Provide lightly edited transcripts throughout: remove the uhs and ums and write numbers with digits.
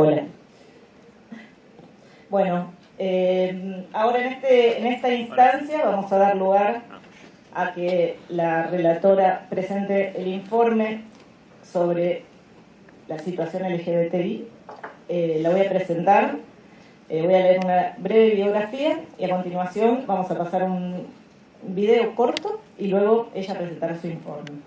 Hola. Bueno, ahora en esta instancia vamos a dar lugar a que la relatora presente el informe sobre la situación LGBTI. La voy a presentar, voy a leer una breve biografía y a continuación vamos a pasar un video corto y luego ella presentará su informe.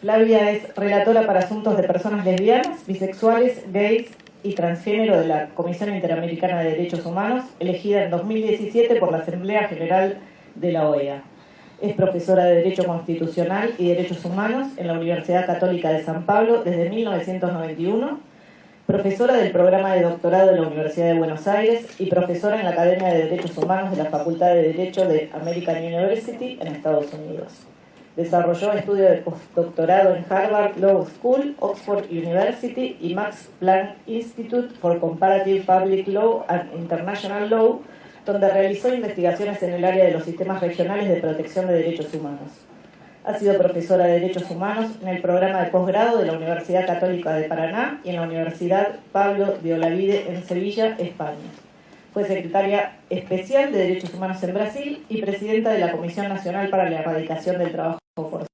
Flavia es relatora para asuntos de personas lesbianas, bisexuales, gays y transgénero de la Comisión Interamericana de Derechos Humanos, elegida en 2017 por la Asamblea General de la OEA. Es profesora de Derecho Constitucional y Derechos Humanos en la Universidad Católica de San Pablo desde 1991, profesora del programa de doctorado de la Universidad de Buenos Aires y profesora en la Academia de Derechos Humanos de la Facultad de Derecho de American University en Estados Unidos. Desarrolló estudios de postdoctorado en Harvard Law School, Oxford University y Max Planck Institute for Comparative Public Law and International Law, donde realizó investigaciones en el área de los sistemas regionales de protección de derechos humanos. Ha sido profesora de Derechos Humanos en el programa de posgrado de la Universidad Católica de Paraná y en la Universidad Pablo de Olavide en Sevilla, España. Fue secretaria especial de Derechos Humanos en Brasil y presidenta de la Comisión Nacional para la Erradicación del Trabajo Forzoso.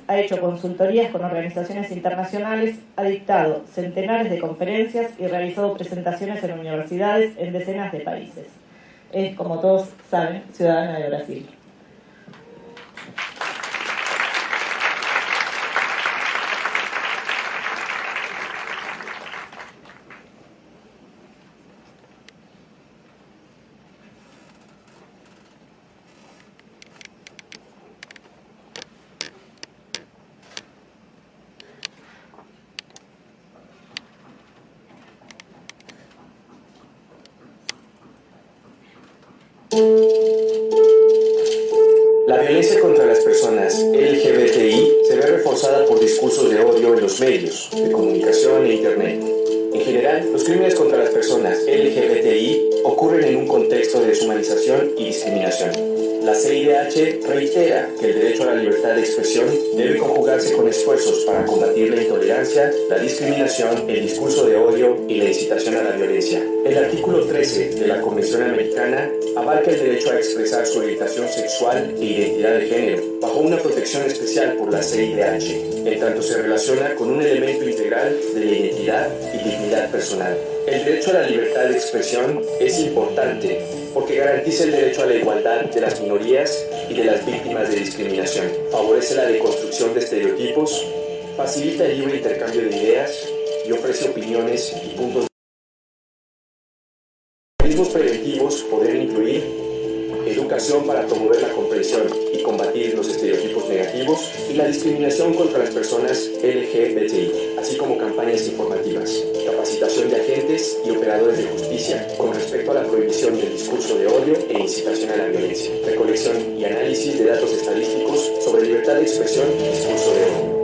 Ha hecho consultorías con organizaciones internacionales, ha dictado centenares de conferencias y realizado presentaciones en universidades en decenas de países. Es, como todos saben, ciudadana de Brasil. La violencia contra las personas LGBTI se ve reforzada por discursos de odio en los medios de comunicación e Internet. En general, los crímenes contra las personas LGBTI ocurren en un contexto de deshumanización y discriminación. La CIDH reitera que el derecho a la libertad de expresión debe conjugarse con esfuerzos para combatir la intolerancia, la discriminación, el discurso de odio y la incitación a la violencia. El artículo 13 de la Convención Americana abarca el derecho a expresar su orientación sexual e identidad de género, bajo una protección especial por la CIDH, en tanto se relaciona con un elemento integral de la identidad y dignidad personal. El derecho a la libertad de expresión es importante porque garantiza el derecho a la igualdad de las minorías y de las víctimas de discriminación, favorece la deconstrucción de estereotipos, facilita el libre intercambio de ideas y ofrece opiniones y puntos de vista. Mecanismos preventivos podrían incluir educación para promover la comprensión y combatir los estereotipos negativos y la discriminación contra las personas LGBTI, así como campañas informativas, capacitación de agentes y operadores de justicia con respecto a la prohibición del discurso de odio e incitación a la violencia, recolección y análisis de datos estadísticos sobre libertad de expresión y discurso de odio.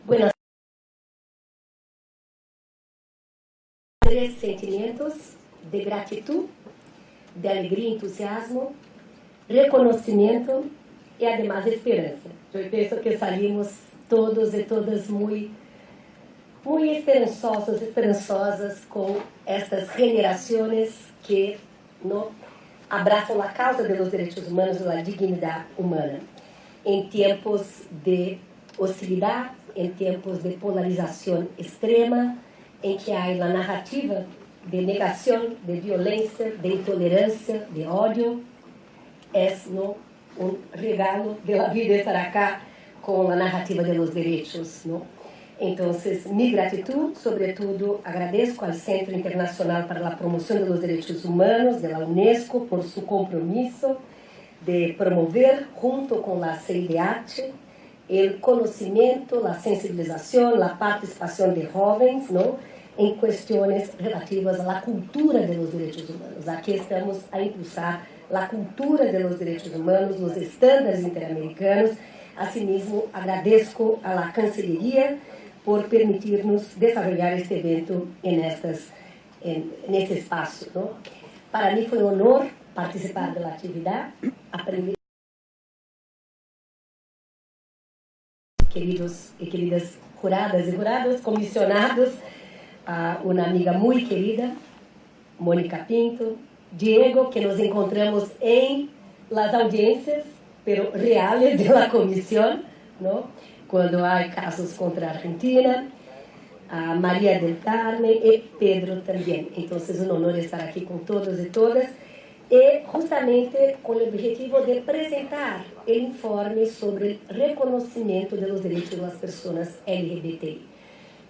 Bueno, tres sentimientos de gratitud, de alegría y entusiasmo, reconocimiento y además de esperanza. Yo pienso que salimos todos y todas muy esperanzosas con estas generaciones que no abrazan la causa de los derechos humanos y la dignidad humana en tiempos de hostilidad, en tiempos de polarización extrema, en que hay la narrativa de negación, de violencia, de intolerancia, de odio. Es ¿no? un regalo de la vida estar acá con la narrativa de los derechos. ¿no? Entonces, mi gratitud, sobre todo, agradezco al Centro Internacional para la Promoción de los Derechos Humanos, de la UNESCO, por su compromiso de promover, junto con la CIDH, el conocimiento, la sensibilización, la participación de jóvenes, ¿no? en cuestiones relativas a la cultura de los derechos humanos. Aquí estamos a impulsar la cultura de los derechos humanos, los estándares interamericanos. Asimismo, agradezco a la Cancillería por permitirnos desarrollar este evento en este espacio, ¿no? Para mí fue un honor participar de la actividad, aprender. Queridos y queridas juradas y jurados, comisionados, a una amiga muy querida, Mónica Pinto, Diego, que nos encontramos en las audiencias, pero reales de la comisión, ¿no? Cuando hay casos contra Argentina, a María del Carmen y Pedro también. Entonces, un honor estar aquí con todos y todas, y justamente con el objetivo de presentar el informe sobre el reconocimiento de los derechos de las personas LGBTI.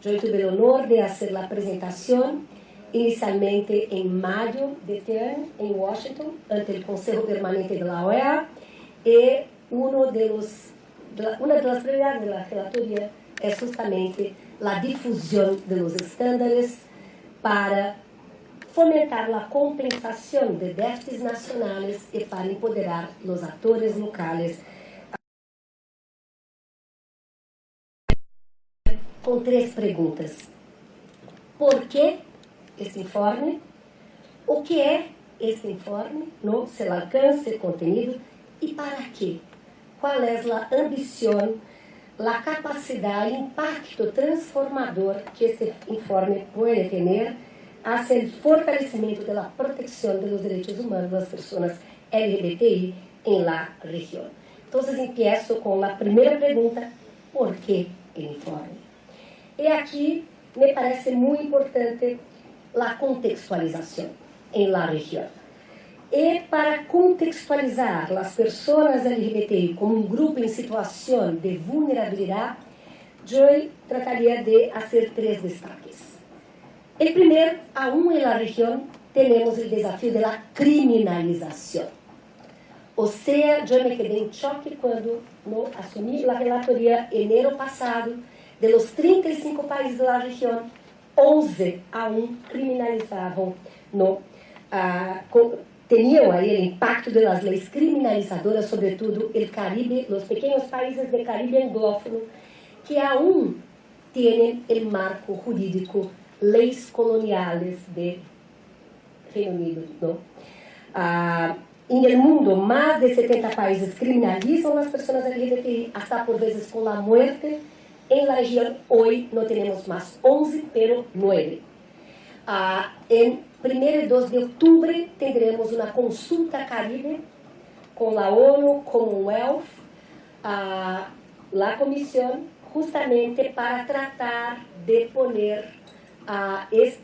Yo tuve el honor de hacer la presentación inicialmente en mayo de este año en Washington, ante el Consejo Permanente de la OEA, y una de las prioridades de la relatoría es justamente la difusión de los estándares para fomentar la compensación de déficits nacionales y para empoderar los actores locales. Con 3 preguntas. ¿Por qué este informe? ¿O qué es este informe? ¿No? ¿Se le alcance el contenido? ¿Y para qué? ¿Cuál es la ambición, la capacidad, el impacto transformador que este informe puede tener hacia el fortalecimiento de la protección de los derechos humanos de las personas LGBTI en la región? Entonces empiezo con la primera pregunta: ¿por qué el informe? Y aquí me parece muy importante la contextualización en la región. Y para contextualizar las personas LGBTI como un grupo en situación de vulnerabilidad, yo trataría de hacer 3 destaques. El primero, aún en la región, tenemos el desafío de la criminalización. O sea, yo me quedé en choque cuando no asumí la relatoría enero pasado. De los 35 países de la región, 11 aún criminalizaban, ¿no? Tenían ahí el impacto de las leyes criminalizadoras, sobre todo el Caribe, los pequeños países del Caribe anglófono, que aún tienen el marco jurídico, leyes coloniales de Reino Unido, ¿no? En el mundo, más de 70 países criminalizan a las personas LGBTI, hasta por veces con la muerte. En la región hoy no tenemos más 11, pero 9. En 1 y 2 de octubre tendremos una consulta Caribe con la ONU, Commonwealth, la Comisión, justamente para tratar de poner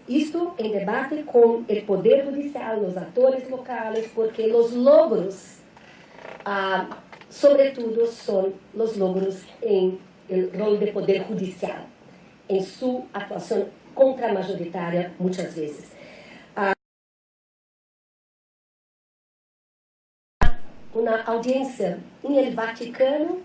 esto en debate con el Poder Judicial, los actores locales, porque los logros, sobre todo, son los logros en el rol de Poder Judicial, en su actuación contramayoritaria muchas veces. Una audiencia en el Vaticano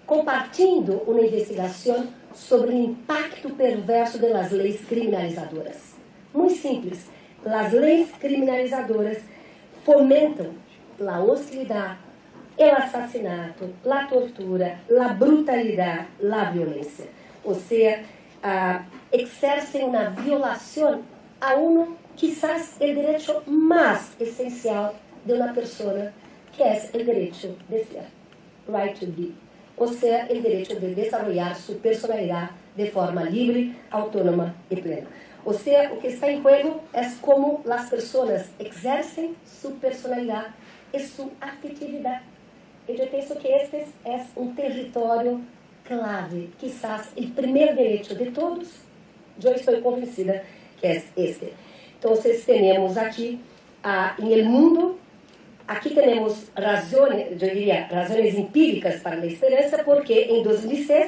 compartiendo una investigación sobre el impacto perverso de las leyes criminalizadoras. Muy simples, las leyes criminalizadoras fomentan la hostilidad, el asesinato, la tortura, la brutalidad, la violencia. O sea, ejercen una violación a quizás el derecho más esencial de una persona, que es el derecho de ser, right to be. O sea, el derecho de desarrollar su personalidad de forma libre, autónoma y plena. O sea, lo que está en juego es cómo las personas ejercen su personalidad y su afectividad. Y yo pienso que este es un territorio clave, quizás el primer derecho de todos. Yo estoy convencida que es este. Entonces tenemos aquí, en el mundo, aquí tenemos razones, yo diría, razones empíricas para la esperanza, porque en 2006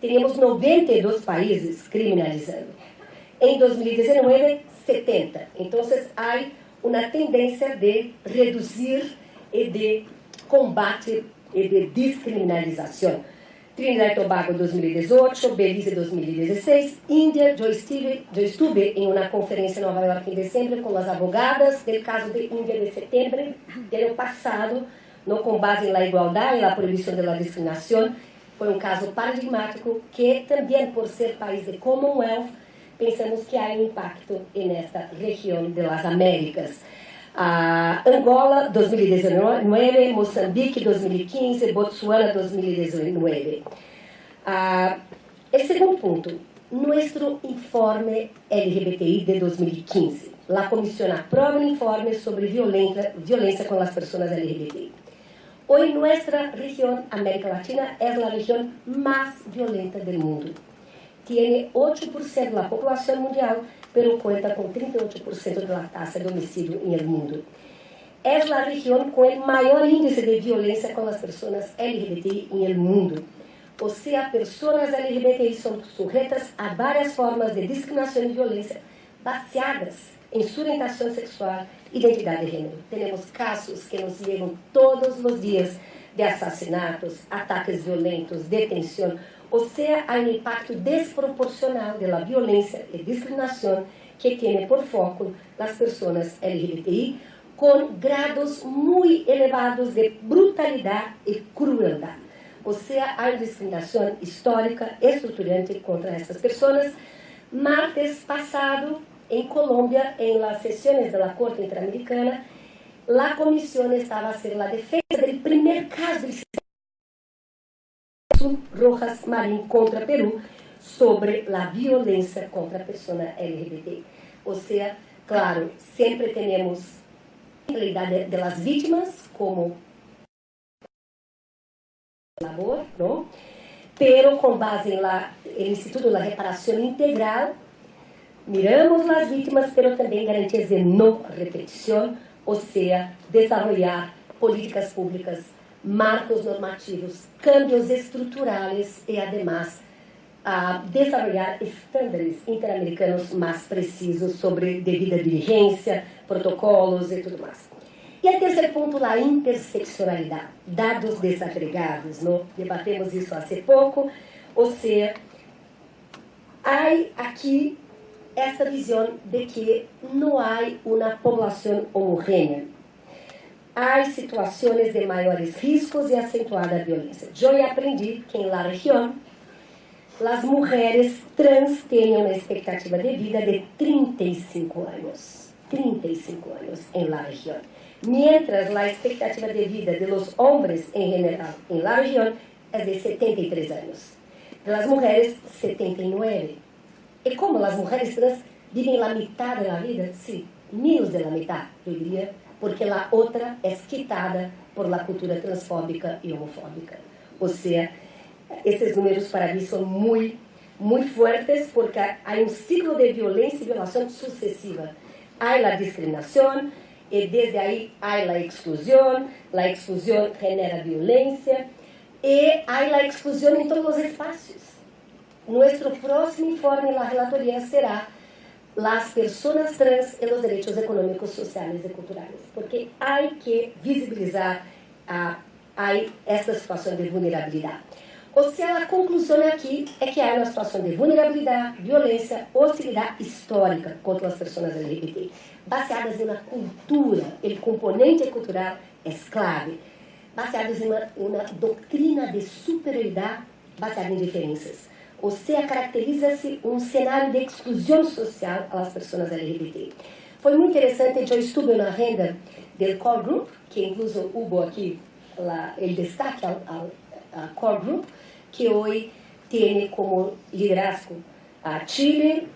teníamos 92 países criminalizando. En 2019, 70. Entonces hay una tendencia de reducir y de combate y de descriminalización. Trinidad y Tobago 2018, Belice 2016, Índia. Yo estuve en una conferencia en Nueva York en diciembre con las abogadas del caso de Índia de septiembre del año pasado, no con base en la igualdad y la prohibición de la discriminación. Fue un caso paradigmático que también por ser país de Commonwealth pensamos que hay un impacto en esta región de las Américas. Angola 2019, Moçambique 2015, Botsuana 2019. El segundo punto, nuestro informe LGBTI de 2015. La Comisión aprueba un informe sobre violencia con las personas LGBTI. Hoy nuestra región, América Latina, es la región más violenta del mundo. Tiene 8% de la población mundial, pero cuenta con 38% de la tasa de homicidio en el mundo. Es la región con el mayor índice de violencia con las personas LGBTI en el mundo. O sea, personas LGBTI son sujetas a varias formas de discriminación y violencia baseadas en su orientación sexual, identidad de género. Tenemos casos que nos llegan todos los días de asesinatos, ataques violentos, detención. O sea, hay un impacto desproporcional de la violencia y discriminación que tiene por foco las personas LGBTI con grados muy elevados de brutalidad y crueldad. O sea, hay discriminación histórica, estructurante contra estas personas. Martes pasado, en Colombia, en las sesiones de la Corte Interamericana, la Comisión estaba a hacer la defensa del primer caso del Rojas Marín contra Perú sobre la violencia contra personas LGBT. O sea, claro, siempre tenemos la realidad de las víctimas como labor, ¿no? Pero con base en el Instituto de la Reparación Integral, miramos las víctimas, pero también garantías de no repetición, o sea, desarrollar políticas públicas, marcos normativos, cambios estructurales y además desarrollar estándares interamericanos más precisos sobre debida diligencia, protocolos y todo más. Y el tercer punto, la interseccionalidad, dados desagregados, ¿no? Debatemos eso hace poco, o sea, hay aquí esta visión de que no hay una población homogénea. Hay situaciones de mayores riscos y acentuada violencia. Yo ya aprendí que en la región las mujeres trans tienen una expectativa de vida de 35 años. 35 años en la región. Mientras la expectativa de vida de los hombres en general en la región es de 73 años. De las mujeres, 79. ¿Y cómo las mujeres trans viven la mitad de la vida? Sí, menos de la mitad, yo diría, porque la otra es quitada por la cultura transfóbica y homofóbica. O sea, estos números para mí son muy, muy fuertes porque hay un ciclo de violencia y violación sucesiva. Hay la discriminación, y desde ahí hay la exclusión genera violencia, y hay la exclusión en todos los espacios. Nuestro próximo informe en la relatoría será las personas trans en los derechos económicos, sociales y culturales, porque hay que visibilizar hay esta situación de vulnerabilidad. O sea, la conclusión aquí es que hay una situación de vulnerabilidad, violencia, hostilidad histórica contra las personas LGBT, baseadas en una cultura, el componente cultural es clave, baseadas en una doctrina de superioridad baseada en diferencias. O sea, caracteriza-se um cenário de exclusão social às pessoas LGBT. Foi muito interessante, eu estuve na agenda do Core Group, que incluso hubo aqui o destaque ao Core Group, que hoje tem como liderazgo a Chile,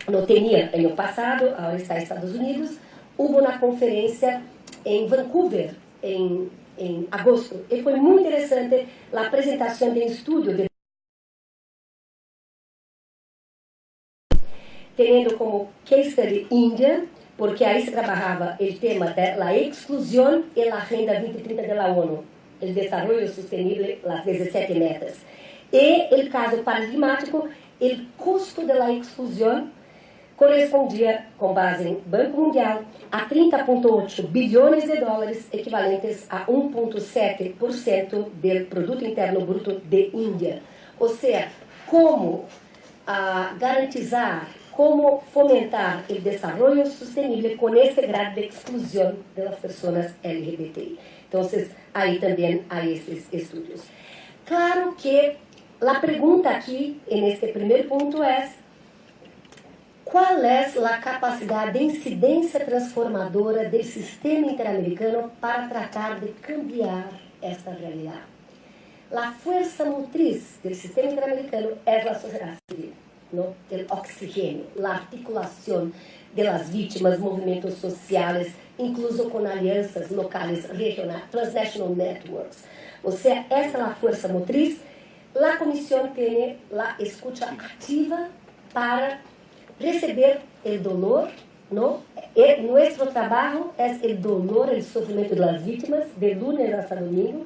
não tinha ano passado, agora está nos Estados Unidos. Hubo uma conferência em Vancouver, em agosto, e foi muito interessante a apresentação de um estudo de teniendo como case study Índia, porque ahí se trabajaba el tema de la exclusión en la Agenda 2030 de la ONU, el desarrollo sostenible, las 17 metas. Y el caso paradigmático, el costo de la exclusión correspondia, com base em Banco Mundial, a 30,8 bilhões de dólares, equivalentes a 1,7% do Produto Interno Bruto de Índia. Ou seja, como garantizar, como fomentar o desenvolvimento sustentável com esse grado de exclusão das pessoas LGBTI. Então, aí também há esses estudos. Claro que a pergunta aqui, neste primeiro ponto, é: qual é a capacidade de incidência transformadora do sistema interamericano para tratar de cambiar esta realidade? A força motriz do sistema interamericano é a sociedade civil, ¿no? El oxigênio, a articulação das vítimas, movimentos sociais, incluso com alianças locais, regionais, transnational networks. Ou seja, essa é a força motriz. A comissão tem a escuta ativa para receber o dolor, ¿no? Nosso trabalho é o dolor, o sofrimento das vítimas, de lunes hasta domingo.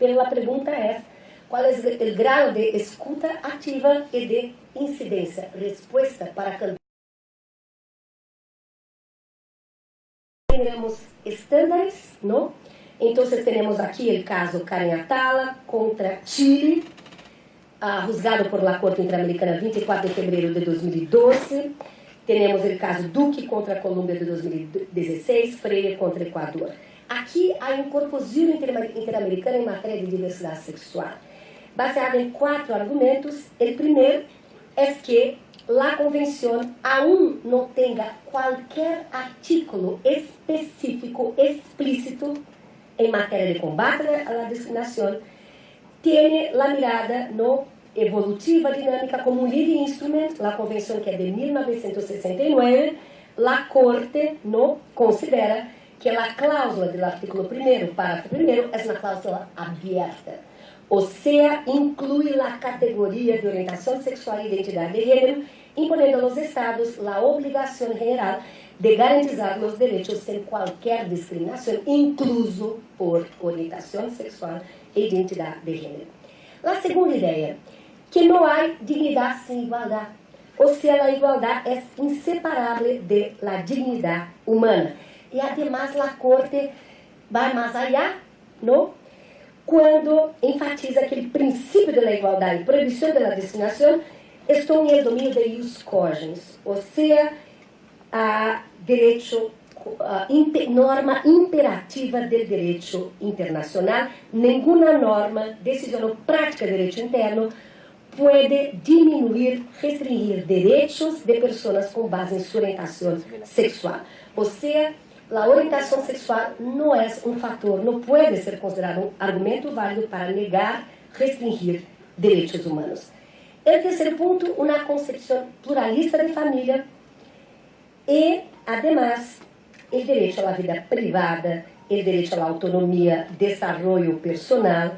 Mas a pergunta é: qual é o grau de escuta ativa e de incidência, resposta para cambiar? Temos estándares, ¿no? Então, temos aqui o caso Karen Atala contra Chile, juzgado por la Corte Interamericana 24 de fevereiro de 2012. Temos o caso Duque contra a Colômbia de 2016, Freire contra Equador. Aqui há um corpus interamericano em matéria de diversidade sexual, baseado em 4 argumentos. O primeiro é que a convenção aún não tenha qualquer artículo específico, explícito, em matéria de combate à discriminação. Tem a mirada no evolutiva dinâmica como um livre instrumento. A convenção, que é de 1969, a Corte no considera que a cláusula do artículo 1º, parágrafo 1º, é uma cláusula aberta. Ou seja, inclui a categoria de orientação sexual e identidade de gênero, imponendo aos Estados a obrigação geral de garantizar os direitos sem qualquer discriminação, incluso por orientação sexual e identidade de gênero. A segunda ideia, que não há dignidade sem igualdade. Ou seja, a igualdade é inseparável da dignidade humana. E, además, a Corte vai mais allá, não? Quando enfatiza que o princípio da igualdade e proibição da discriminação estão em domínio de ius cogens, ou seja, norma imperativa do direito internacional. Nenhuma norma, decisão ou prática de direito interno pode diminuir, restringir direitos de pessoas com base em sua orientação sexual. Ou seja, a orientação sexual não é um fator, não pode ser considerado um argumento válido para negar, restringir direitos humanos. O terceiro ponto, uma concepção pluralista de família e, además, o direito à vida privada, o direito à autonomia, desenvolvimento personal.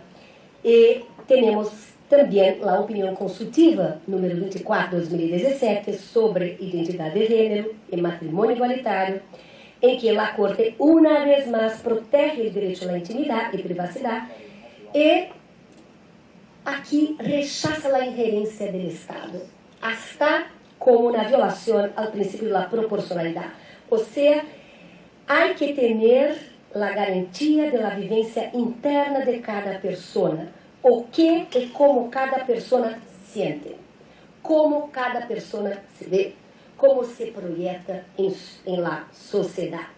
E temos também a opinião consultiva número 24 de 2017 sobre identidade de gênero e matrimônio igualitário, em que a Corte, uma vez mais, protege o direito à intimidade e privacidade e aqui rechaça a ingerência do Estado, hasta como uma violação ao princípio da proporcionalidade. Ou seja, há que ter a garantia da vivência interna de cada pessoa, o que e como cada pessoa siente, como cada pessoa se vê, como se projeta em la sociedade.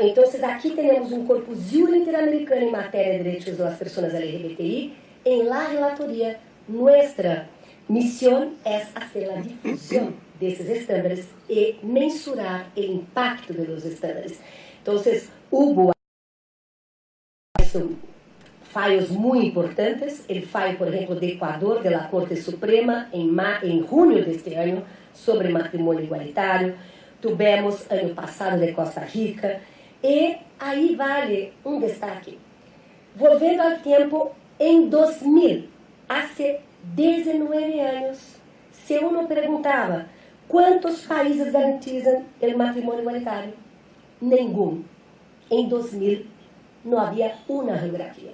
Então, aqui temos um corpus interamericano em matéria de direitos das pessoas LGBTI. Em la relatoria, nossa missão é fazer a difusão desses estándares e mensurar o impacto dos estándares. Então, houve fallos muito importantes. O fallo, por exemplo, de Equador, da Corte Suprema, em junho deste ano, sobre matrimônio igualitário. Tivemos, ano passado, de Costa Rica. E aí vale um destaque. Voltando ao tempo, em 2000, há 19 anos, se uno perguntava quantos países garantizam o matrimônio igualitário, nenhum. Em 2000, não havia uma geografia.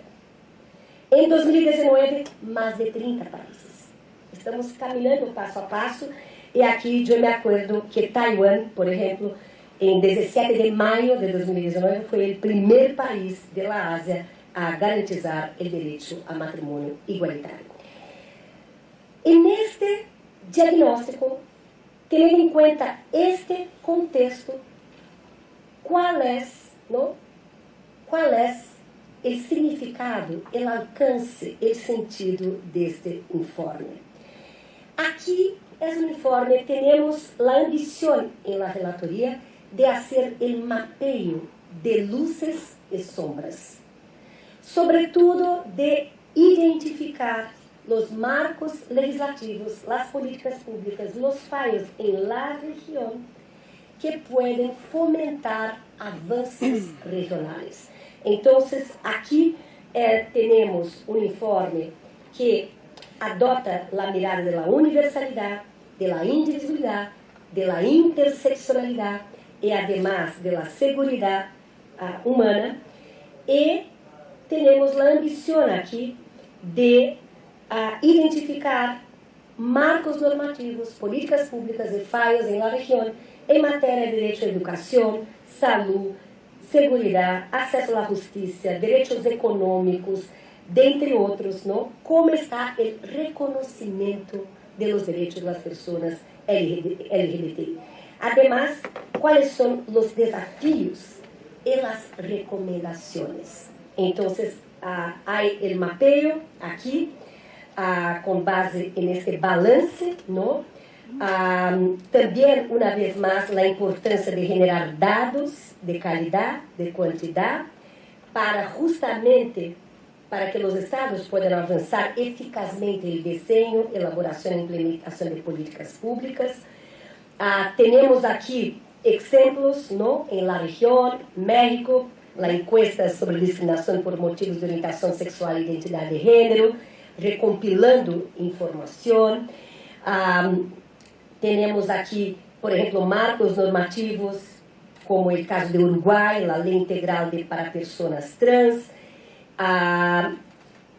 Em 2019, mais de 30 países. Estamos caminhando passo a passo E aqui eu me acordo que Taiwan, por exemplo, em 17 de maio de 2019, foi o primeiro país da Ásia a garantizar o direito a matrimônio igualitário. E neste diagnóstico, tendo em conta este contexto, qual é o significado, o alcance, o sentido deste informe? Aqui é um informe, temos a ambição em la relatoria de fazer o mapeio de luzes e sombras, sobretudo de identificar os marcos legislativos, as políticas públicas, os fallos em la região que podem fomentar avanços regionais. Então, aqui temos um informe que adota a mirada da universalidade, da indivisibilidade, da interseccionalidade e, además, da segurança humana. E temos a ambição aqui de identificar marcos normativos, políticas públicas e falhas em la região em matéria de direito à educação, saúde, segurança, acesso à justiça, direitos econômicos, dentre outros, não? Como está o reconhecimento dos direitos das pessoas LGBT. Además, quais são os desafios e as recomendações. Então, há o mapeio aqui, com base neste balance, não? Também, uma vez mais, a importância de generar dados de qualidade, de quantidade, para justamente para que os estados possam avançar eficazmente o desenho, elaboração e implementação de políticas públicas. Temos aqui exemplos, não? Em la região, México, a encuesta sobre discriminação por motivos de orientação sexual e identidade de gênero, recompilando informação. Temos aqui, por exemplo, marcos normativos, como o caso do Uruguai, a Lei Integral para Pessoas Trans.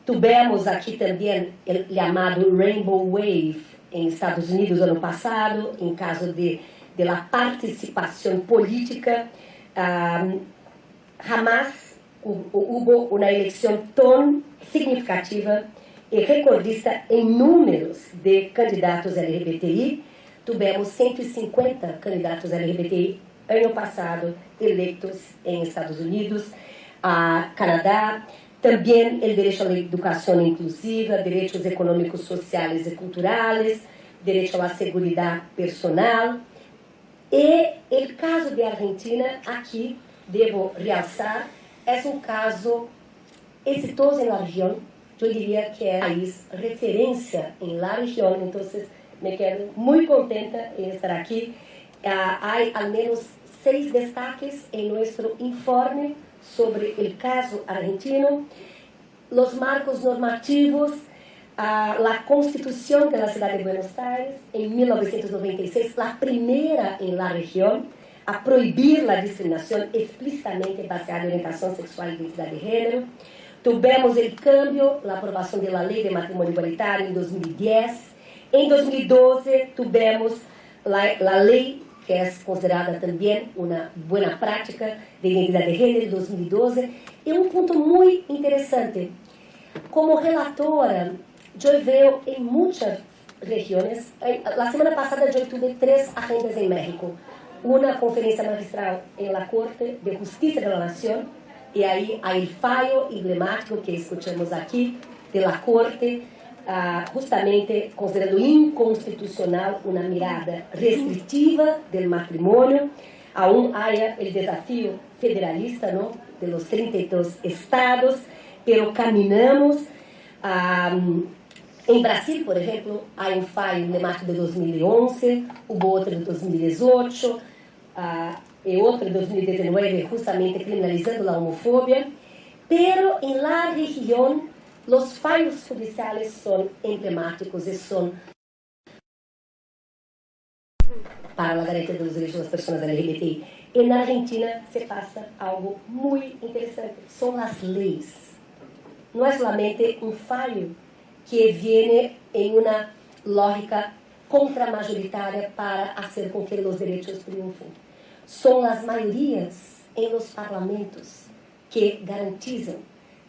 Tivemos aqui também o chamado Rainbow Wave em Estados Unidos ano passado, em caso de la participação política. Jamás houve uma eleição tão significativa e recordista em números de candidatos LGBTI. Tivemos 150 candidatos LGBTI ano passado eleitos em Estados Unidos, Canadá. Também o direito à educação inclusiva, direitos econômicos, sociais e culturais, direito à segurança personal. E o caso de Argentina, aqui, devo realçar, é um caso exitoso na região. Eu diria que é país referência em la região, então me quedo muito contenta em estar aqui. Há ao menos 6 destaques em nosso informe sobre o caso argentino, os marcos normativos, a Constituição da cidade de Buenos Aires, em 1996, a primeira em la região a proibir a discriminação explicitamente baseada em orientação sexual e identidade de gênero. Tivemos o câmbio, a aprovação da Lei de Matrimônio Igualitário em 2010. Em 2012, tivemos a lei que é considerada também uma boa prática de identidade de gênero, em 2012. E um ponto muito interessante, como relatora, eu vejo em muitas regiões, a semana passada eu tive 3 agendas em México, uma conferência magistral em la Corte de Justiça da Nação, e aí há o fallo emblemático que escutamos aqui, de la Corte, justamente considerando inconstitucional uma mirada restritiva do matrimônio. Aún há o desafio federalista, não, de los 32 estados, pero caminhamos. Em Brasil, por exemplo, há um fallo emblemático de 2011, houve outro de 2018, e outro de 2019, justamente criminalizando a homofobia. Pero em la região, os fallos judiciais são emblemáticos e são para a garantia dos direitos das pessoas LGBTI. E na Argentina se passa algo muito interessante, são as leis. Não é somente um fallo que vem em uma lógica contramajoritária para fazer com que os direitos triunfem. São as maiorias em los parlamentos que garantizam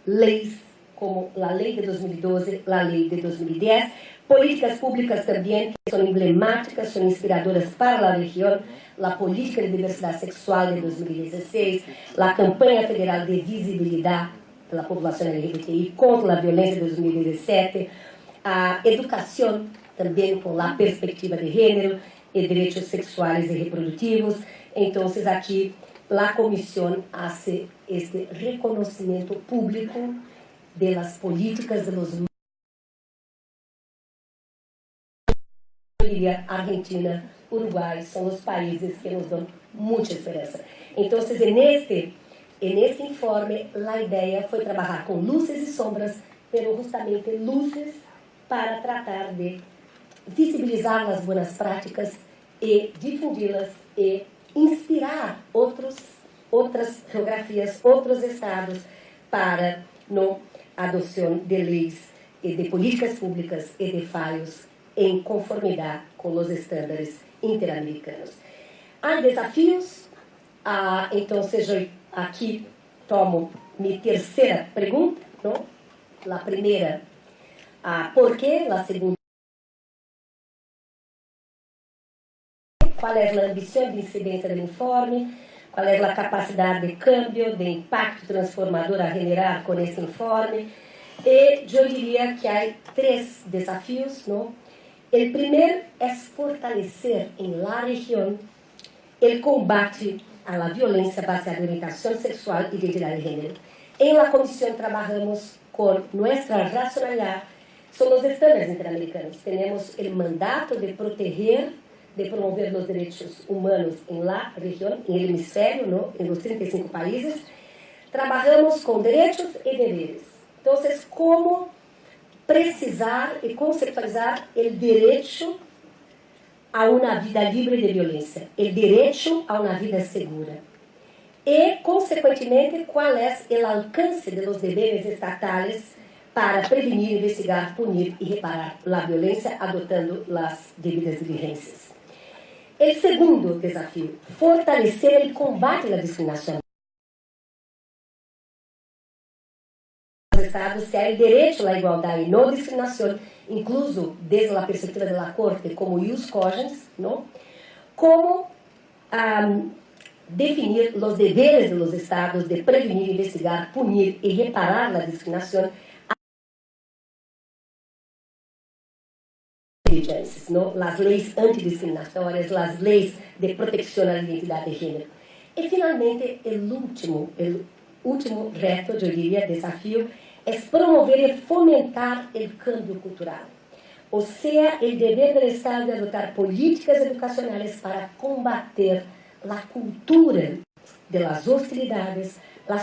leis como a lei de 2012, a lei de 2010, políticas públicas também que são emblemáticas, são inspiradoras para a região, a política de diversidade sexual de 2016, a campanha federal de visibilidade da população LGBTI contra a violência de 2017, a educação também com a perspectiva de gênero e direitos sexuais e reprodutivos. Então, aqui, a comissão faz este reconhecimento público das políticas de los Argentina, Uruguai, são os países que nos dão muita esperança. Então, neste informe, a ideia foi trabalhar com luzes e sombras, mas justamente luzes para tratar de visibilizar as boas práticas e difundi-las e inspirar outras geografias, outros estados para a adoção de leis e de políticas públicas e de falhos em conformidade com os estándares interamericanos. Há desafios, então, eu aqui tomo minha terceira pergunta, não? A primeira, por quê? A segunda, qual é a ambição de incidência do informe? Qual é a capacidade de câmbio, de impacto transformador a generar com esse informe? E eu diria que há três desafios, não? O primeiro é fortalecer em la região o combate à violência baseada em orientação sexual e identidade de gênero. Em la comissão trabalhamos com nossa racionalidade sobre os estándares interamericanos. Temos o mandato de proteger, de promover os direitos humanos em la região, em el hemisfério, ¿no? Em los 35 países. Trabalhamos com direitos e deveres. Então, como precisar e conceptualizar o direito a uma vida livre de violência, o direito a uma vida segura. E, consequentemente, qual é o alcance de los deveres estatais para prevenir, investigar, punir e reparar a violência, adotando as devidas diligências. O segundo desafio, fortalecer o combate à discriminação. Os estados se há o direito à igualdade e não discriminação, incluso desde a perspectiva da Corte, como ius cogens, não? Como definir os deveres dos estados de prevenir, investigar, punir e reparar a discriminação. As leis antidiscriminatórias, as leis de proteção à identidade de gênero. E, finalmente, o último reto, eu diria, desafio, é promover e fomentar o câmbio cultural. Ou seja, o dever do Estado de adotar políticas educacionais para combater a cultura das hostilidades, a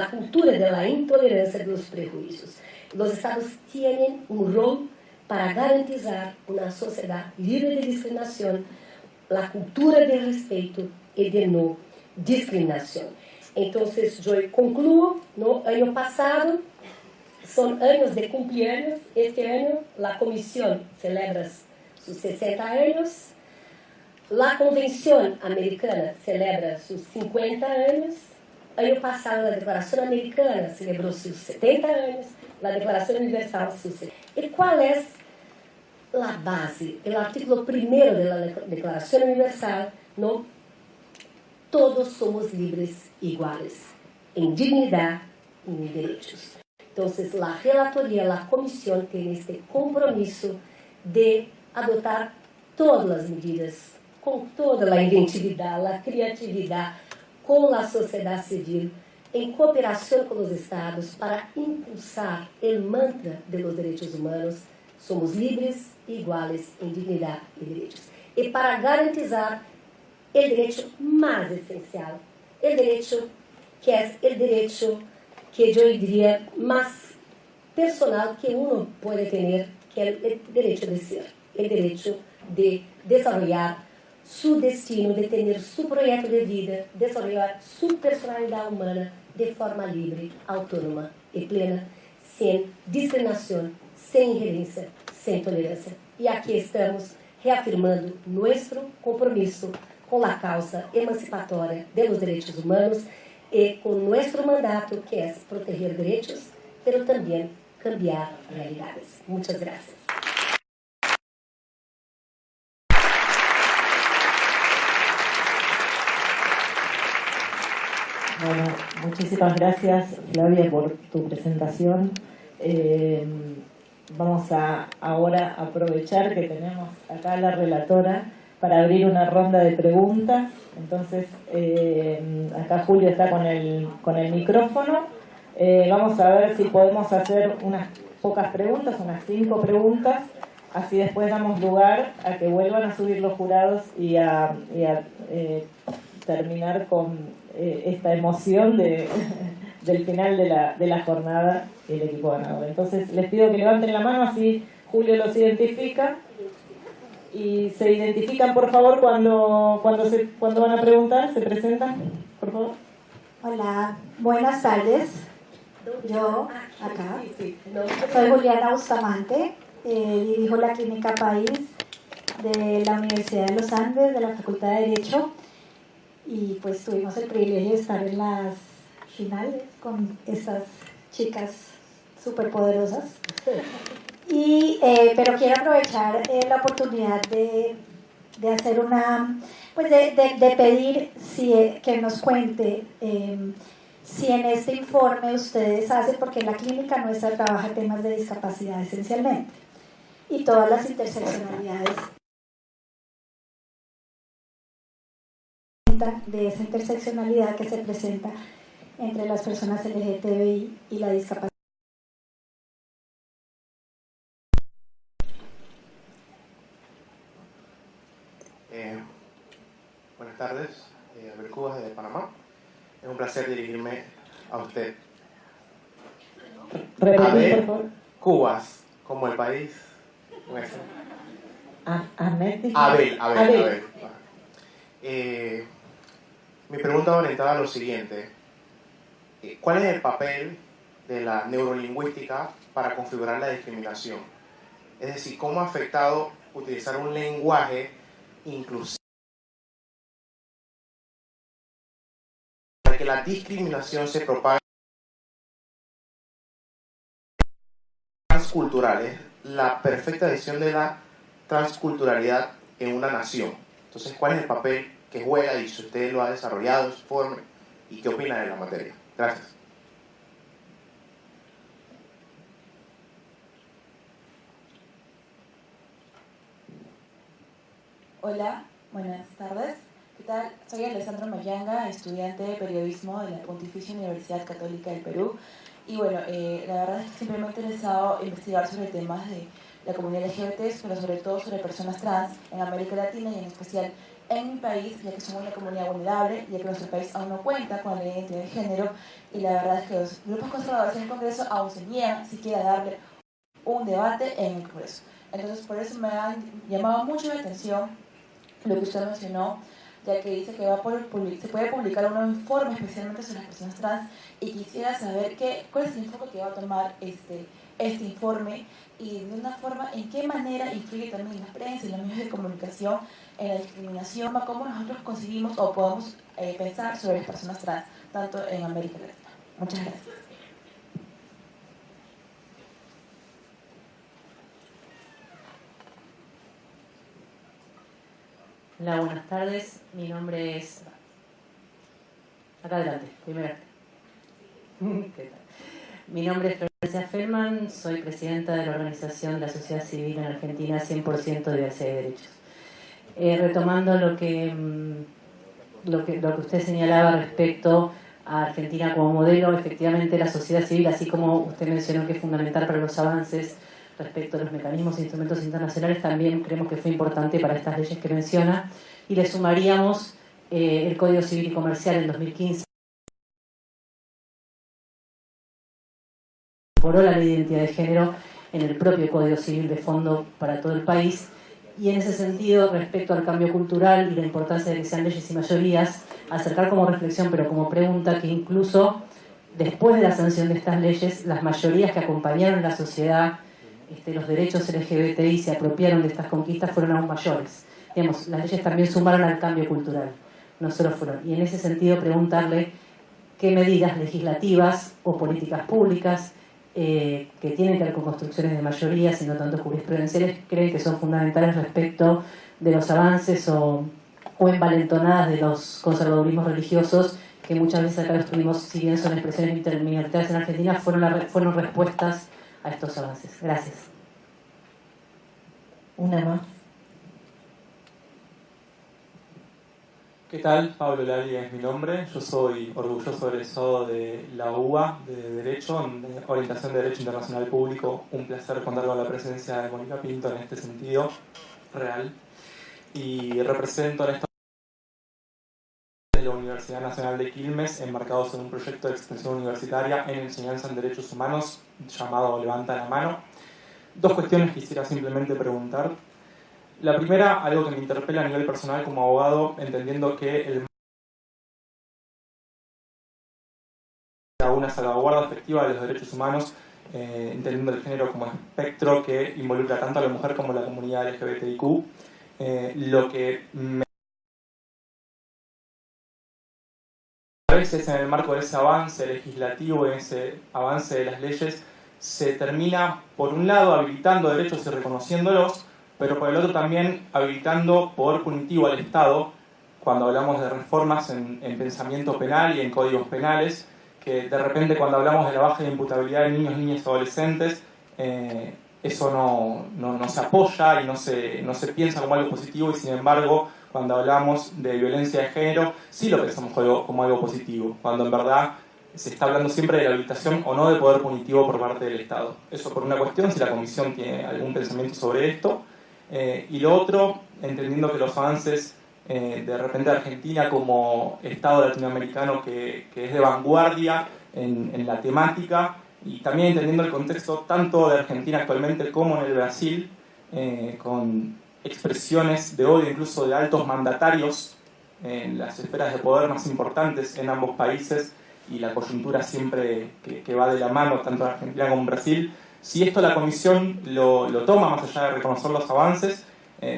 cultura da intolerância e dos prejuízos. Os Estados têm rol para garantizar uma sociedade livre de discriminação, a cultura de respeito e de não discriminação. Então, eu concluo. No ano passado, são anos de cumpleaños. Este ano, a comissão celebra seus 60 anos. A Convenção Americana celebra seus 50 anos. Ano passado, a Declaração Americana celebrou seus 70 anos. A Declaração Universal seus 70. E qual é a base? O artículo 1º da Declaração Universal, no? Todos somos livres e iguais, em dignidade e em direitos. Então, a relatoria, a comissão tem este compromisso de adotar todas as medidas, com toda a inventividade, a criatividade, com a sociedade civil, em cooperação com os Estados, para impulsar o mantra dos direitos humanos. Somos livres e iguais em dignidade e direitos. E para garantizar o direito mais essencial, o direito que é o direito que eu diria mais personal que uno pode ter, que é o direito de ser, o direito de desenvolver seu destino, de ter seu projeto de vida, desenvolver sua personalidade humana de forma livre, autônoma e plena, sem discriminação, sem ingerência, sem tolerância. E aqui estamos reafirmando nosso compromisso com a causa emancipatória dos direitos humanos e com nosso mandato, que é proteger direitos, mas também cambiar realidades. Muitas graças. Bueno, muchísimas gracias, Flavia, por tu presentación. Vamos a ahora aprovechar que tenemos acá a la relatora para abrir una ronda de preguntas. Entonces, acá Julio está con el micrófono. Vamos a ver si podemos hacer unas pocas preguntas, unas 5 preguntas. Así después damos lugar a que vuelvan a subir los jurados y a terminar con esta emoción del final de la jornada el equipo ganador. Entonces les pido que levanten la mano, así Julio los identifica, y se identifican por favor cuando van a preguntar, se presentan, por favor. Hola, buenas tardes. Yo, acá, soy Juliana Bustamante, dirijo la Clínica País de la Universidad de los Andes, de la Facultad de Derecho, y pues tuvimos el privilegio de estar en las finales con estas chicas súper poderosas. Pero quiero aprovechar la oportunidad de hacer una, pues de pedir que nos cuente si en este informe ustedes hacen, porque en la clínica nuestra trabaja temas de discapacidad esencialmente, y todas las interseccionalidades de esa interseccionalidad que se presenta entre las personas LGTBI y la discapacidad. Buenas tardes, Abel Cubas de Panamá. Es un placer dirigirme a usted. Abel Cubas, como el país. Abel. Mi pregunta va orientada a lo siguiente. ¿Cuál es el papel de la neurolingüística para configurar la discriminación? Es decir, ¿cómo ha afectado utilizar un lenguaje inclusivo para que la discriminación se propague transcultural? Es la perfecta edición de la transculturalidad en una nación. Entonces, ¿cuál es el papel que juega y si usted lo ha desarrollado, su forma, y qué opina de la materia? Gracias. Hola, buenas tardes. ¿Qué tal? Soy Alessandra Mayanga, estudiante de periodismo de la Pontificia Universidad Católica del Perú. Y bueno, la verdad es que siempre me ha interesado investigar sobre temas de la comunidad LGBT, pero sobre todo sobre personas trans en América Latina y en especial en mi país, ya que somos una comunidad vulnerable, ya que nuestro país aún no cuenta con la ley de identidad de género, y la verdad es que los grupos conservadores en el Congreso aún se niegan siquiera a darle un debate en el Congreso. Entonces, por eso me ha llamado mucho la atención lo que usted mencionó, ya que dice que se puede publicar un informe especialmente sobre las personas trans, y quisiera saber cuál es el enfoque que va a tomar este informe, y de una forma, en qué manera influye también la prensa y los medios de comunicación en la discriminación, cómo nosotros concibimos o podemos pensar sobre las personas trans, tanto en América Latina. Muchas gracias. Hola, buenas tardes. Mi nombre es... Acá adelante, primero. ¿Qué tal? Mi nombre es Florencia Feldman, soy presidenta de la organización de la sociedad civil en Argentina 100% Diversidad de Derechos. Retomando lo que usted señalaba respecto a Argentina como modelo, efectivamente la sociedad civil, así como usted mencionó que es fundamental para los avances respecto a los mecanismos e instrumentos internacionales, también creemos que fue importante para estas leyes que menciona, y le sumaríamos el Código Civil y Comercial en 2015, incorporó la ley de identidad de género en el propio Código Civil de fondo para todo el país, y en ese sentido, respecto al cambio cultural y la importancia de que sean leyes y mayorías, acercar como reflexión, pero como pregunta, que incluso después de la sanción de estas leyes, las mayorías que acompañaron a la sociedad los derechos LGBTI se apropiaron de estas conquistas fueron aún mayores. Digamos, las leyes también sumaron al cambio cultural, no solo fueron. Y en ese sentido preguntarle qué medidas legislativas o políticas públicas que tienen que ver con construcciones de mayoría, sino tanto jurisprudenciales, creen que son fundamentales respecto de los avances o envalentonadas de los conservadurismos religiosos, que muchas veces acá los tuvimos, si bien son expresiones minoritarias en Argentina, fueron respuestas a estos avances. Gracias. Una más. ¿Qué tal? Pablo Lali es mi nombre. Yo soy orgulloso egresado de la UBA de Derecho, de Orientación de Derecho Internacional Público. Un placer contar con la presencia de Mónica Pinto en este sentido real. Y represento en esta de la Universidad Nacional de Quilmes, enmarcados en un proyecto de extensión universitaria en enseñanza en derechos humanos llamado Levanta la Mano. Dos cuestiones quisiera simplemente preguntar. La primera, algo que me interpela a nivel personal como abogado, entendiendo que una salvaguarda efectiva de los derechos humanos, entendiendo el género como espectro que involucra tanto a la mujer como a la comunidad LGBTIQ. Lo que a veces en el marco de ese avance legislativo, en ese avance de las leyes, se termina por un lado habilitando derechos y reconociéndolos, pero por el otro también habilitando poder punitivo al Estado, cuando hablamos de reformas en pensamiento penal y en códigos penales, que de repente cuando hablamos de la baja de imputabilidad de niños, niñas y adolescentes, eso no se apoya y no se piensa como algo positivo, y sin embargo, cuando hablamos de violencia de género, sí lo pensamos como algo positivo, cuando en verdad se está hablando siempre de la habilitación o no de poder punitivo por parte del Estado. Eso por una cuestión, si la Comisión tiene algún pensamiento sobre esto. Y lo otro, entendiendo que los avances de repente de Argentina como Estado latinoamericano que es de vanguardia en la temática, y también entendiendo el contexto tanto de Argentina actualmente como en el Brasil, con expresiones de odio incluso de altos mandatarios en las esferas de poder más importantes en ambos países, y la coyuntura siempre que va de la mano tanto en Argentina como en Brasil. Si esto la Comisión lo toma más allá de reconocer los avances,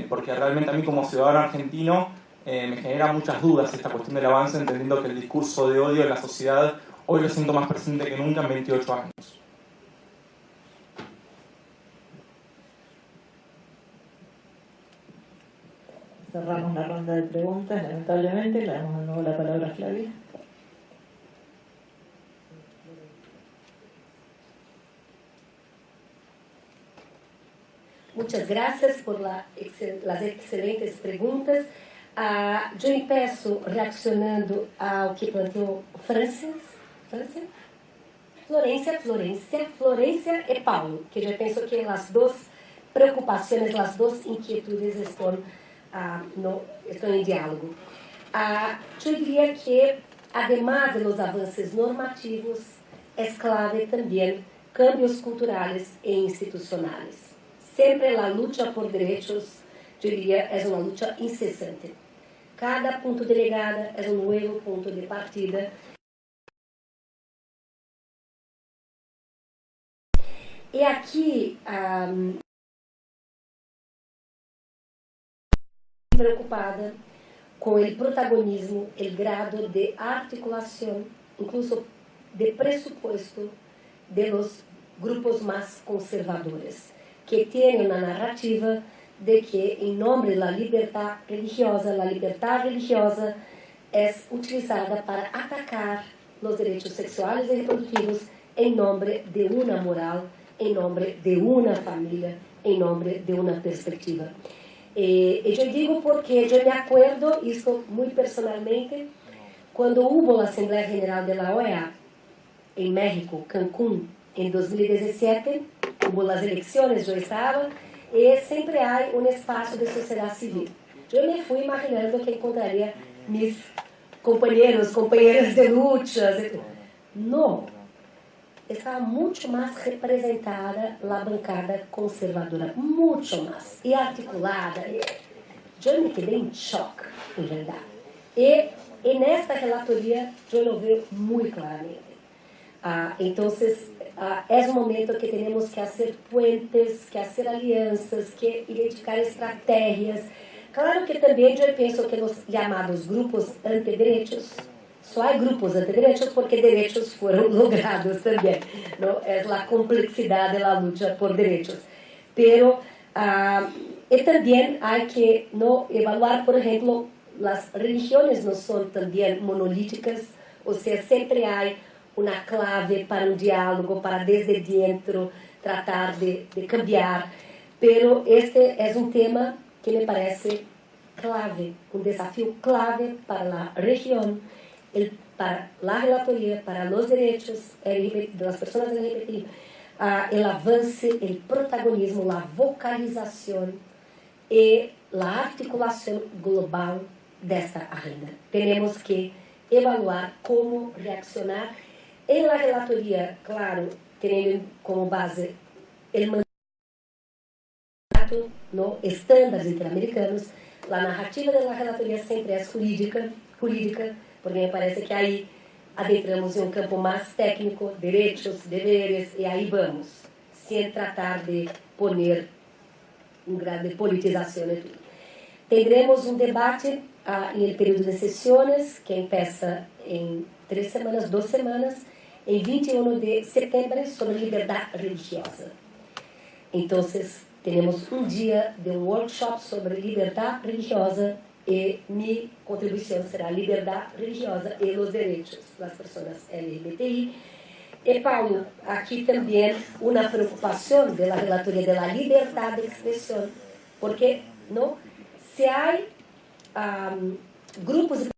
porque realmente a mí como ciudadano argentino me genera muchas dudas esta cuestión del avance, entendiendo que el discurso de odio en la sociedad hoy lo siento más presente que nunca en 28 años. Cerramos la ronda de preguntas, lamentablemente. Le damos de nuevo la palabra a Flavia. Muchas gracias por las excelentes preguntas. Yo empiezo reaccionando ao que planteou Florência e Paulo, que yo pienso que las dos preocupaciones, las dos inquietudes están en diálogo. Yo diría que, además de los avances normativos, es clave también cambios culturales e institucionales. Siempre la lucha por derechos, yo diría, es una lucha incesante. Cada punto de llegada es un nuevo punto de partida. Y aquí, preocupada con el protagonismo, el grado de articulación, incluso de presupuesto de los grupos más conservadores, que tienen una narrativa de que en nombre de la libertad religiosa es utilizada para atacar los derechos sexuales y reproductivos en nombre de una moral, en nombre de una familia, en nombre de una perspectiva. Yo digo porque yo me acuerdo, esto muy personalmente, cuando hubo la Asamblea General de la OEA en México, Cancún, en 2017, hubo las elecciones, yo estaba, y siempre hay un espacio de sociedad civil. Yo me fui imaginando que encontraría mis compañeras de lucha. No, estaba mucho más representada la bancada conservadora, mucho más, y articulada. Yo me quedé en shock, en realidad. Y en esta relatoría yo lo veo muy claramente. Entonces, es un momento que tenemos que hacer puentes, que hacer alianças, que identificar estrategias. Claro que también yo pienso que los llamados grupos antiderechos, só hay grupos antiderechos porque derechos fueron logrados también, ¿no? Es la complejidad de la lucha por derechos. Pero y también hay que no evaluar, por ejemplo, las religiones no son también monolíticas, o sea, siempre hay una clave para un diálogo, para desde dentro tratar de cambiar. Pero este es un tema que me parece clave, un desafío clave para la región, para la relatoría, para los derechos de las personas LGBTI, el avance, el protagonismo, la vocalización y la articulación global de esta agenda. Tenemos que evaluar cómo reaccionar en la relatoría, claro, teniendo como base el mandato, ¿no? Estándares interamericanos. La narrativa de la relatoría siempre es jurídica, porque me parece que ahí adentramos en un campo más técnico, derechos, deberes, y ahí vamos, sin tratar de poner un grado de politización en todo. Tendremos un debate en el periodo de sesiones, que empieza en 3 semanas, 2 semanas, en 21 de septiembre, sobre liberdad religiosa. Entonces, tenemos un día de un workshop sobre liberdad religiosa y mi contribución será liberdad religiosa y los derechos de las personas LGBTI. Y Paulo, aquí también una preocupación de la relatoría de la libertad de expresión, porque ¿no? Si hay grupos,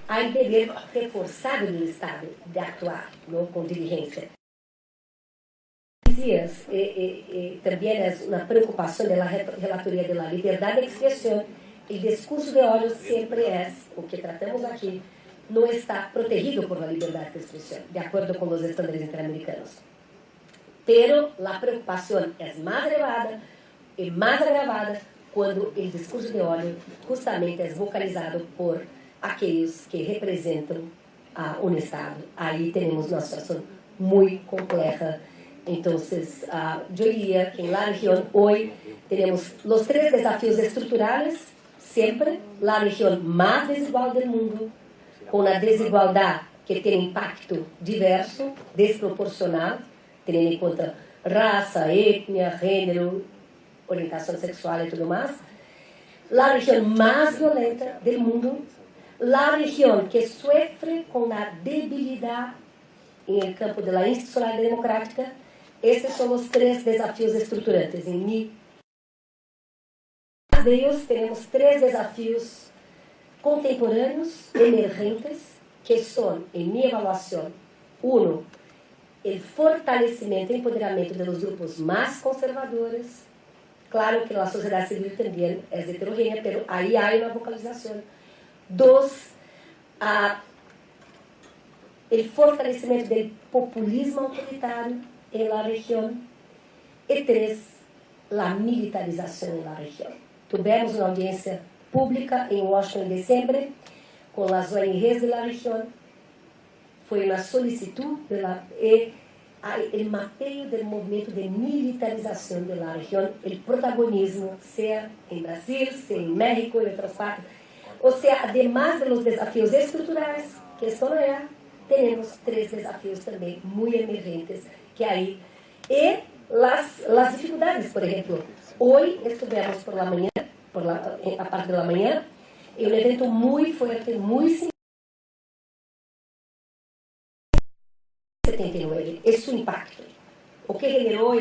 hay deber reforzado del Estado de actuar, ¿no? Con diligencia. También es una preocupación de la relatoría de la libertad de expresión. El discurso de odio siempre es, o que tratamos aquí, no está protegido por la libertad de expresión, de acuerdo con los estándares interamericanos. Pero la preocupación es más elevada y más agravada cuando el discurso de odio justamente es vocalizado por aquellos que representan a un Estado. Ahí tenemos una situación muy compleja. Entonces, yo diría que en la región hoy tenemos los 3 desafíos estructurales, siempre, la región más desigual del mundo, con una desigualdad que tiene impacto diverso, desproporcional, teniendo en cuenta raza, etnia, género, orientación sexual y todo más. La región más violenta del mundo, la región que sufre con la debilidad en el campo de la institucionalidad democrática. Estos son los 3 desafíos estructurantes. En mí, de ellos tenemos 3 desafíos contemporáneos, emergentes, que son, en mi evaluación, 1, el fortalecimiento y empoderamiento de los grupos más conservadores. Claro que la sociedad civil también es heterogénea, pero ahí hay una vocalización. 2, el fortalecimiento del populismo autoritario en la región. Y 3, la militarización en la región. Tuvimos una audiencia pública en Washington en diciembre con las ONGs de la región. Fue una solicitud el mapeo del movimiento de militarización de la región, el protagonismo, sea en Brasil, sea en México y otras partes. O sea, además de los desafíos estructurales que están allá, tenemos 3 desafíos también muy emergentes que hay. Y las dificultades, por ejemplo, hoy estuvimos por la mañana, a parte de la mañana, en un evento muy fuerte, muy significativo, 79, es su impacto, o que generó,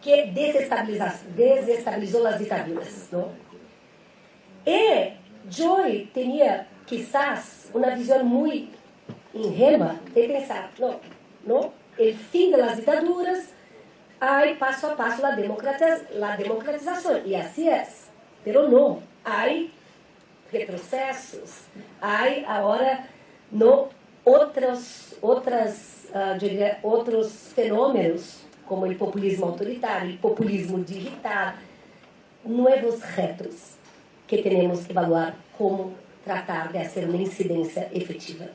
que desestabilizó las dictaduras, ¿no? Y Joy tenía quizás una visión muy ingenua de pensar, no, el fin de las dictaduras, hay paso a paso la democratización, y así es, pero no, hay retrocesos, hay ahora no otros fenómenos como el populismo autoritario, el populismo digital, nuevos retos que tenemos que evaluar cómo tratar de hacer una incidencia efectiva.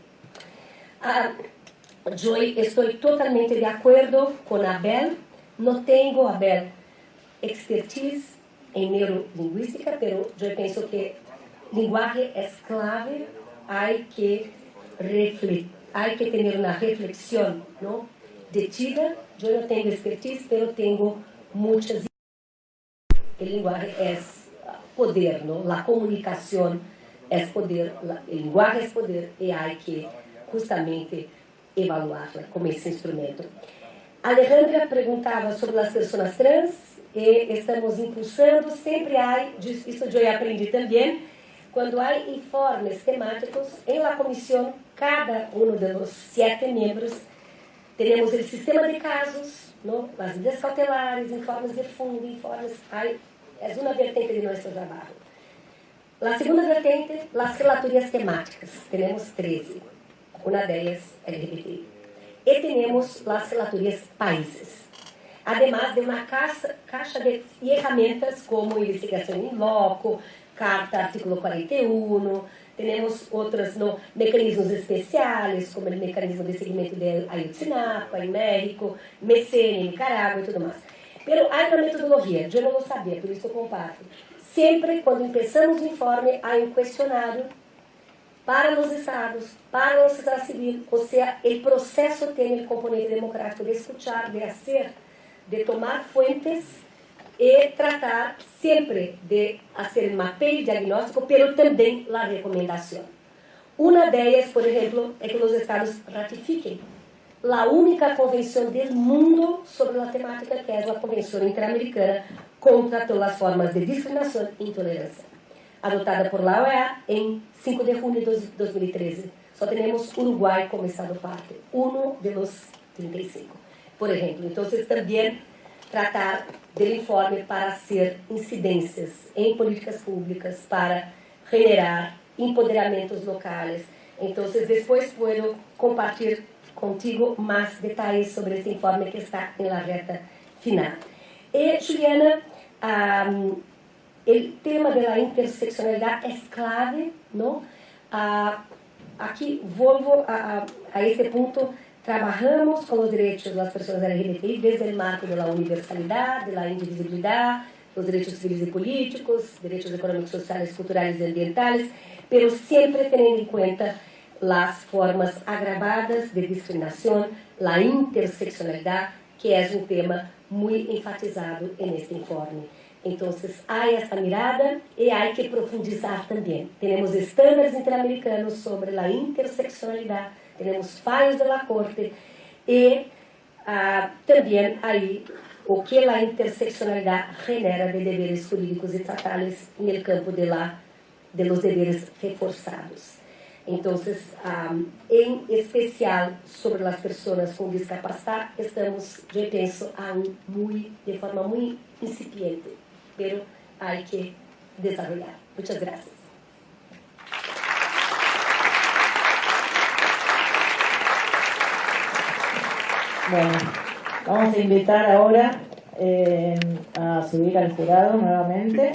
yo estoy totalmente de acuerdo con Abel. No tengo, Abel, expertise en neurolingüística, pero yo pienso que lenguaje es clave. Hay que tener una reflexión, ¿no?, detida. Yo no tengo expertise, pero tengo muchas. El lenguaje es poder, ¿no? La comunicación es poder, el lenguaje es poder, y hay que justamente evaluarla como ese instrumento. Alejandra preguntaba sobre las personas trans, y estamos impulsando, siempre hay, isso yo aprendi también, cuando hay informes temáticos en la comisión, cada uno de los 7 miembros, tenemos el sistema de casos, ¿no?, las medidas cautelares, informes de fundo, informes, es una vertente de nuestro trabajo. La segunda vertente, las relatorías temáticas, tenemos 13, una de ellas LGBTI. Y tenemos las relatorías países, además de una caixa de herramientas como investigación in loco, carta artículo 41, tenemos otros, ¿no?, mecanismos especiales, como el mecanismo de seguimiento de Ayotzinapa en México, MECEN en Nicaragua y todo más. Pero hay una metodología, yo no lo sabía, por eso comparto. Siempre cuando empezamos el informe hay un cuestionario para los estados, para la sociedad civil, o sea, el proceso tiene el componente democrático de escuchar, de hacer, de tomar fuentes y tratar siempre de hacer el mapeo, el diagnóstico, pero también la recomendación. Una de ellas, por ejemplo, es que los estados ratifiquen la única convención del mundo sobre la temática, que es la Convención Interamericana contra todas las formas de discriminación e intolerancia, adoptada por la OEA en 5 de junio de 2013. Só tenemos Uruguay como estado parte, uno de los 35, por ejemplo. Entonces, también tratar del informe para hacer incidencias en políticas públicas, para generar empoderamientos locales. Entonces, después puedo compartir contigo más detalles sobre este informe que está en la recta final. Juliana, el tema de la interseccionalidad es clave, ¿no? Aquí vuelvo a este punto. Trabajamos con los derechos de las personas LGBTI desde el marco de la universalidad, de la indivisibilidad, los derechos civiles y políticos, derechos económicos, sociales, culturales y ambientales, pero siempre teniendo en cuenta las formas agravadas de discriminación, la interseccionalidad, que es un tema muy enfatizado en este informe. Entonces, hay esta mirada y hay que profundizar también. Tenemos estándares interamericanos sobre la interseccionalidad, tenemos fallos de la Corte y también ahí o que la interseccionalidad genera de deberes jurídicos estatales en el campo de los deberes reforzados. Entonces, en especial sobre las personas con discapacidad, estamos, yo pienso, aún de forma muy incipiente, pero hay que desarrollar. Muchas gracias. Bueno, vamos a invitar ahora a subir al jurado nuevamente.